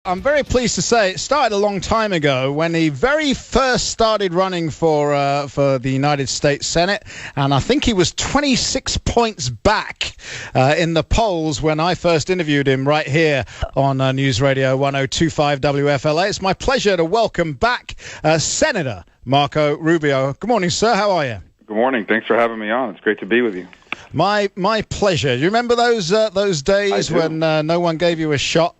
I'm very pleased to say it started a long time ago when he very first started running for the United States Senate, and I think he was 26 points back in the polls when I first interviewed him right here on News Radio 1025 WFLA. It's my pleasure to welcome back Senator Marco Rubio. Good morning, sir. How are you? Good morning. Thanks for having me on. It's great to be with you. My pleasure. You remember those days when no one gave you a shot?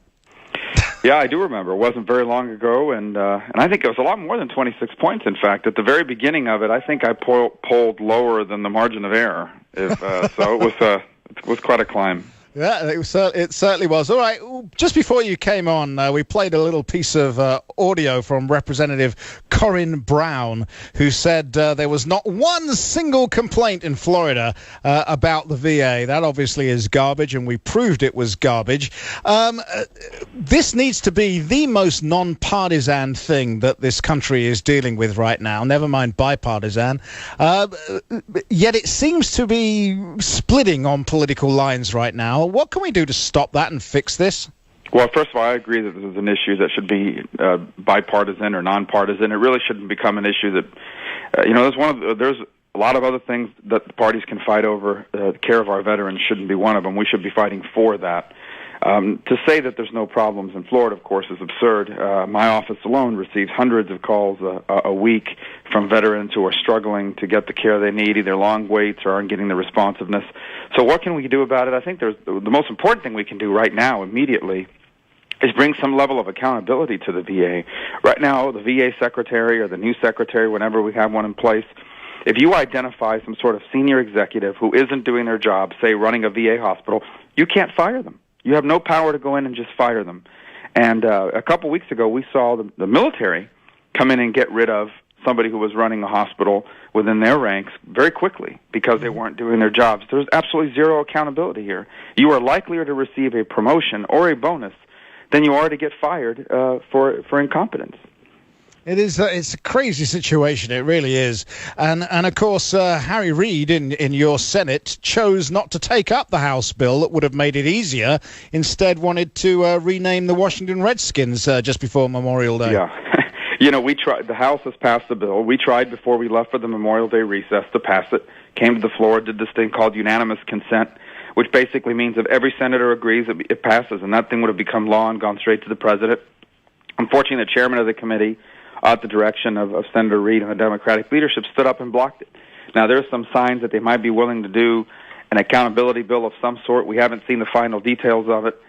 Yeah, I do remember. It wasn't very long ago, and I think it was a lot more than 26 points. In fact, at the very beginning of it, I think I polled lower than the margin of error. So it was quite a climb. Yeah, it certainly was. All right, just before you came on, we played a little piece of audio from Representative Corinne Brown, who said there was not one single complaint in Florida about the VA. That obviously is garbage, and we proved it was garbage. This needs to be the most non-partisan thing that this country is dealing with right now, never mind bipartisan. Yet it seems to be splitting on political lines right now. What can we do to stop that and fix this? Well, first of all, I agree that this is an issue that should be bipartisan or nonpartisan. It really shouldn't become an issue that, there's a lot of other things that the parties can fight over. The care of our veterans shouldn't be one of them. We should be fighting for that. To say that there's no problems in Florida, of course, is absurd. My office alone receives hundreds of calls a week from veterans who are struggling to get the care they need, either long waits or aren't getting the responsiveness. So what can we do about it? I think the most important thing we can do right now, immediately, is bring some level of accountability to the VA. Right now, the VA secretary or the new secretary, whenever we have one in place, if you identify some sort of senior executive who isn't doing their job, say running a VA hospital, you can't fire them. You have no power to go in and just fire them. And a couple weeks ago, we saw the military come in and get rid of somebody who was running a hospital within their ranks very quickly because they weren't doing their jobs. There's absolutely zero accountability here. You are likelier to receive a promotion or a bonus than you are to get fired for incompetence. It is. It's a crazy situation. It really is. And of course, Harry Reid in your Senate chose not to take up the House bill that would have made it easier. Instead, wanted to rename the Washington Redskins just before Memorial Day. Yeah. We tried. The House has passed the bill. We tried before we left for the Memorial Day recess to pass it. Came to the floor, did this thing called unanimous consent, which basically means if every senator agrees, it passes, and that thing would have become law and gone straight to the president. Unfortunately, the chairman of the committee, at the direction of Senator Reid and the Democratic leadership, stood up and blocked it. Now, there's some signs that they might be willing to do an accountability bill of some sort. We haven't seen the final details of it.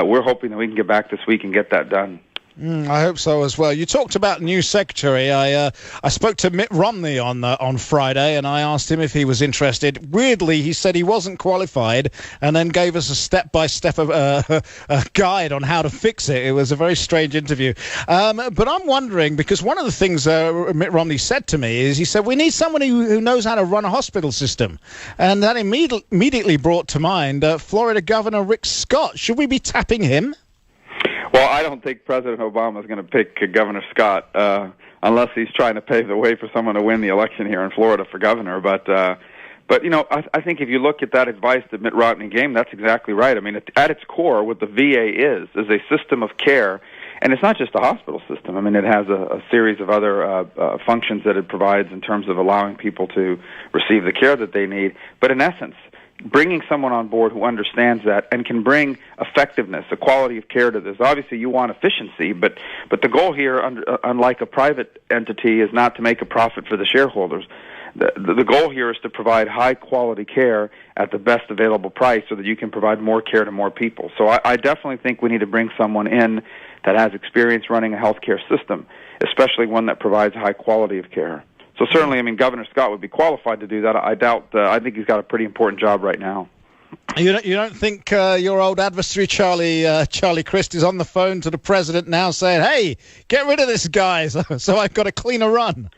We're hoping that we can get back this week and get that done. I hope so as well. You talked about new secretary. I spoke to Mitt Romney on Friday, and I asked him if he was interested. Weirdly, he said he wasn't qualified, and then gave us a step-by-step guide on how to fix it. It was a very strange interview. But I'm wondering, because one of the things Mitt Romney said to me is, he said, we need someone who knows how to run a hospital system. And that immediately brought to mind Florida Governor Rick Scott. Should we be tapping him? Well, I don't think President Obama is going to pick Governor Scott unless he's trying to pave the way for someone to win the election here in Florida for governor. But I think if you look at that advice that Mitt Romney gave, that's exactly right. I mean, at its core, what the VA is a system of care, and it's not just a hospital system. I mean, it has a series of other functions that it provides in terms of allowing people to receive the care that they need. But in essence, bringing someone on board who understands that and can bring effectiveness, a quality of care to this. Obviously, you want efficiency, but the goal here, unlike a private entity, is not to make a profit for the shareholders. The goal here is to provide high-quality care at the best available price so that you can provide more care to more people. So I definitely think we need to bring someone in that has experience running a healthcare system, especially one that provides high quality of care. So certainly, I mean, Governor Scott would be qualified to do that. I think he's got a pretty important job right now. You don't think your old adversary Charlie Crist is on the phone to the president now saying, "Hey, get rid of this guy, so I've got a cleaner run"?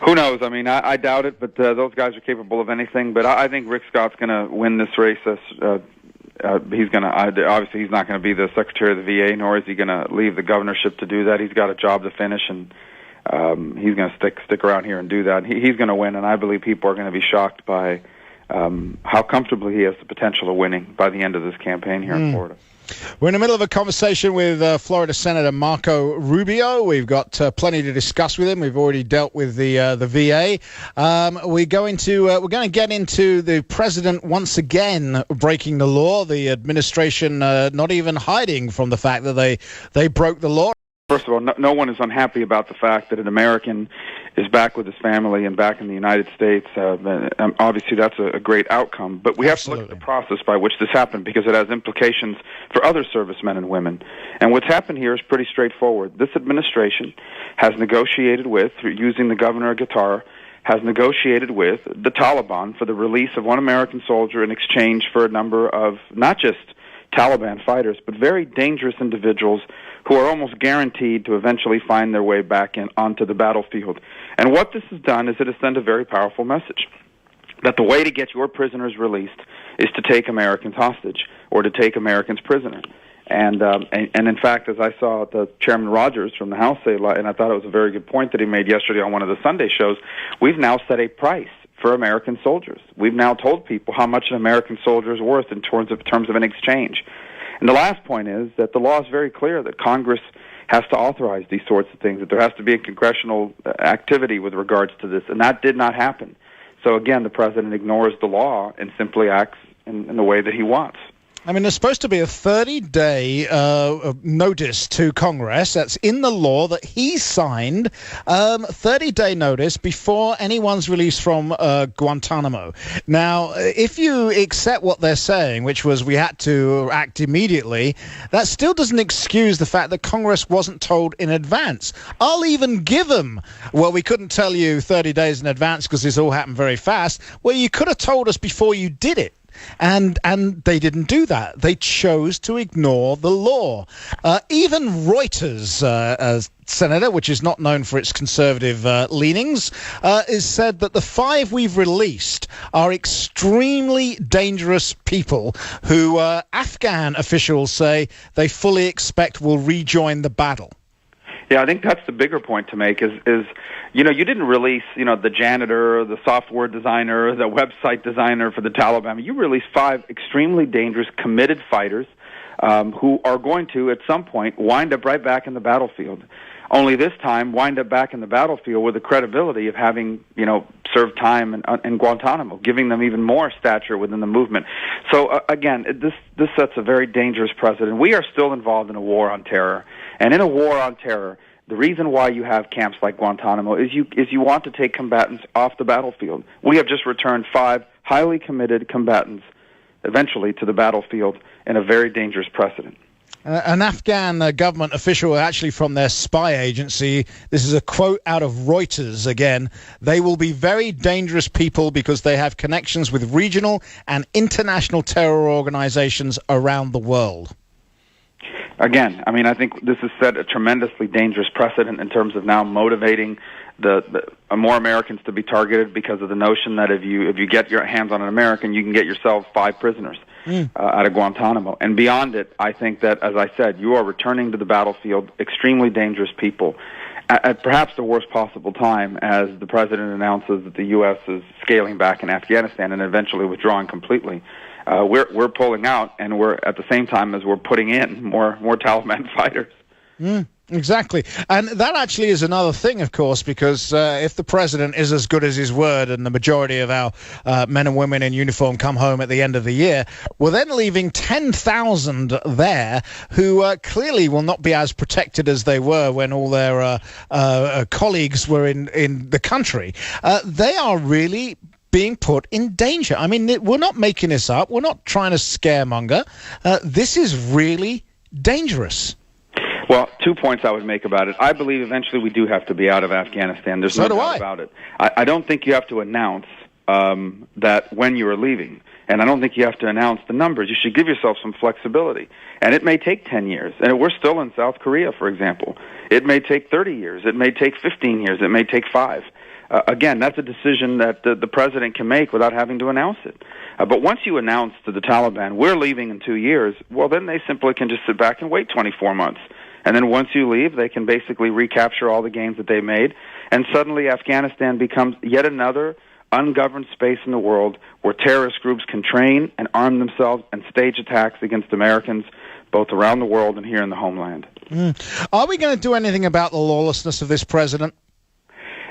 Who knows? I mean, I doubt it, but those guys are capable of anything. But I think Rick Scott's going to win this race. He's going to obviously he's not going to be the Secretary of the VA, nor is he going to leave the governorship to do that. He's got a job to finish, and he's going to stick around here and do that. He's going to win, and I believe people are going to be shocked by how comfortably he has the potential of winning by the end of this campaign here in Florida. We're in the middle of a conversation with Florida Senator Marco Rubio. We've got plenty to discuss with him. We've already dealt with the VA. We're going to get into the president once again breaking the law. The administration not even hiding from the fact that they broke the law. First of all, no one is unhappy about the fact that an American is back with his family and back in the United States. Obviously, that's a great outcome. But we have to look at the process by which this happened, because it has implications for other servicemen and women. And what's happened here is pretty straightforward. This administration has negotiated with, through using the governor of Qatar, has negotiated with the Taliban for the release of one American soldier in exchange for a number of not just Taliban fighters, but very dangerous individuals who are almost guaranteed to eventually find their way back onto the battlefield. And what this has done is it has sent a very powerful message, that the way to get your prisoners released is to take Americans hostage or to take Americans prisoner. And in fact, as I saw the Chairman Rogers from the House say, and I thought it was a very good point that he made yesterday on one of the Sunday shows, we've now set a price for American soldiers. We've now told people how much an American soldier is worth in terms of an exchange. And the last point is that the law is very clear that Congress has to authorize these sorts of things, that there has to be a congressional activity with regards to this, and that did not happen. So again, the president ignores the law and simply acts in the way that he wants. I mean, there's supposed to be a 30-day notice to Congress. That's in the law that he signed, 30-day notice before anyone's released from Guantanamo. Now, if you accept what they're saying, which was we had to act immediately, that still doesn't excuse the fact that Congress wasn't told in advance. I'll even give them, well, we couldn't tell you 30 days in advance because this all happened very fast. Well, you could have told us before you did it. And they didn't do that. They chose to ignore the law. Even Reuters, Senator, which is not known for its conservative leanings, has said that the 5 we've released are extremely dangerous people who Afghan officials say they fully expect will rejoin the battle. Yeah, I think that's the bigger point to make is you didn't release, the janitor, the software designer, the website designer for the Taliban. You released 5 extremely dangerous, committed fighters who are going to, at some point, wind up right back in the battlefield. Only this time, wind up back in the battlefield with the credibility of having, served time in Guantanamo, giving them even more stature within the movement. So, again, this sets a very dangerous precedent. We are still involved in a war on terror. And in a war on terror, the reason why you have camps like Guantanamo is you want to take combatants off the battlefield. We have just returned 5 highly committed combatants eventually to the battlefield in a very dangerous precedent. An Afghan government official, actually from their spy agency, this is a quote out of Reuters again, they will be very dangerous people because they have connections with regional and international terror organizations around the world. Again, I think this has set a tremendously dangerous precedent in terms of now motivating more Americans to be targeted because of the notion that if you get your hands on an American, you can get yourself 5 prisoners out of Guantanamo. And beyond it, I think that, as I said, you are returning to the battlefield extremely dangerous people at perhaps the worst possible time, as the president announces that the U.S. is scaling back in Afghanistan and eventually withdrawing completely. We're pulling out, and we're at the same time as we're putting in more Taliban fighters. Exactly. And that actually is another thing, of course, because if the president is as good as his word and the majority of our men and women in uniform come home at the end of the year, we're then leaving 10,000 there who clearly will not be as protected as they were when all their colleagues were in the country. They are really being put in danger. I mean, we're not making this up. We're not trying to scaremonger. This is really dangerous. Well, 2 points I would make about it. I believe eventually we do have to be out of Afghanistan. There's no doubt about it. I don't think you have to announce that when you are leaving, and I don't think you have to announce the numbers. You should give yourself some flexibility. And it may take 10 years. And we're still in South Korea, for example. It may take 30 years. It may take 15 years. It may take 5. Again, that's a decision that the president can make without having to announce it. But once you announce to the Taliban, we're leaving in 2 years, well, then they simply can just sit back and wait 24 months. And then once you leave, they can basically recapture all the gains that they made. And suddenly Afghanistan becomes yet another ungoverned space in the world where terrorist groups can train and arm themselves and stage attacks against Americans both around the world and here in the homeland. Are we going to do anything about the lawlessness of this president?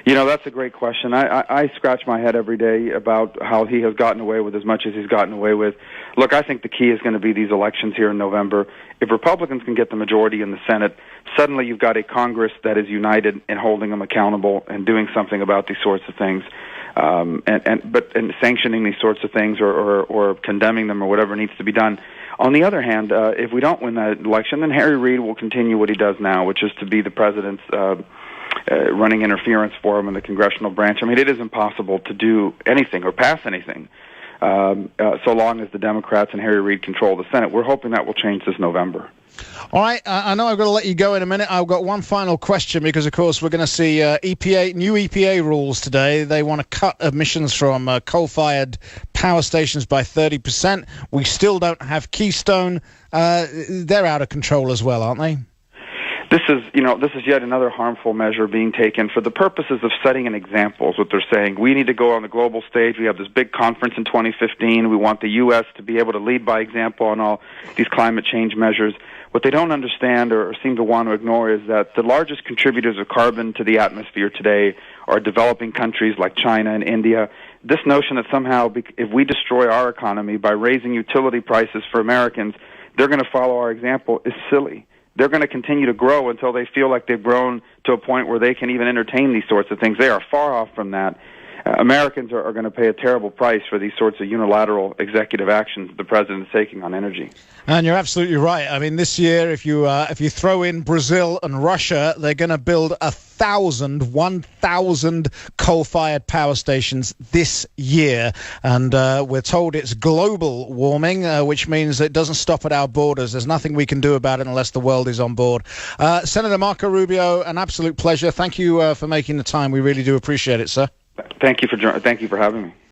You know, that's a great question. I scratch my head every day about how he has gotten away with as much as he's gotten away with. Look, I think the key is going to be these elections here in November. If Republicans can get the majority in the Senate, suddenly you've got a Congress that is united in holding them accountable and doing something about these sorts of things, and sanctioning these sorts of things or condemning them or whatever needs to be done. On the other hand, if we don't win that election, then Harry Reid will continue what he does now, which is to be the president's running interference for him in the congressional branch. I mean, it is impossible to do anything or pass anything so long as the Democrats and Harry Reid control the Senate. We're hoping that will change this November. All right, I know I've got to let you go in a minute. I've got one final question because, of course, we're going to see new EPA rules today. They want to cut emissions from coal-fired power stations by 30%. We still don't have Keystone. They're out of control as well, aren't they? This is yet another harmful measure being taken for the purposes of setting an example, is what they're saying. We need to go on the global stage. We have this big conference in 2015. We want the U.S. to be able to lead by example on all these climate change measures. What they don't understand or seem to want to ignore is that the largest contributors of carbon to the atmosphere today are developing countries like China and India. This notion that somehow if we destroy our economy by raising utility prices for Americans, they're going to follow our example is silly. They're going to continue to grow until they feel like they've grown to a point where they can even entertain these sorts of things. They are far off from that. Americans are going to pay a terrible price for these sorts of unilateral executive actions the president is taking on energy. And you're absolutely right. I mean, this year, if you throw in Brazil and Russia, they're going to build 1,000 coal-fired power stations this year. And we're told it's global warming, which means it doesn't stop at our borders. There's nothing we can do about it unless the world is on board. Senator Marco Rubio, an absolute pleasure. Thank you for making the time. We really do appreciate it, sir. Thank you for having me.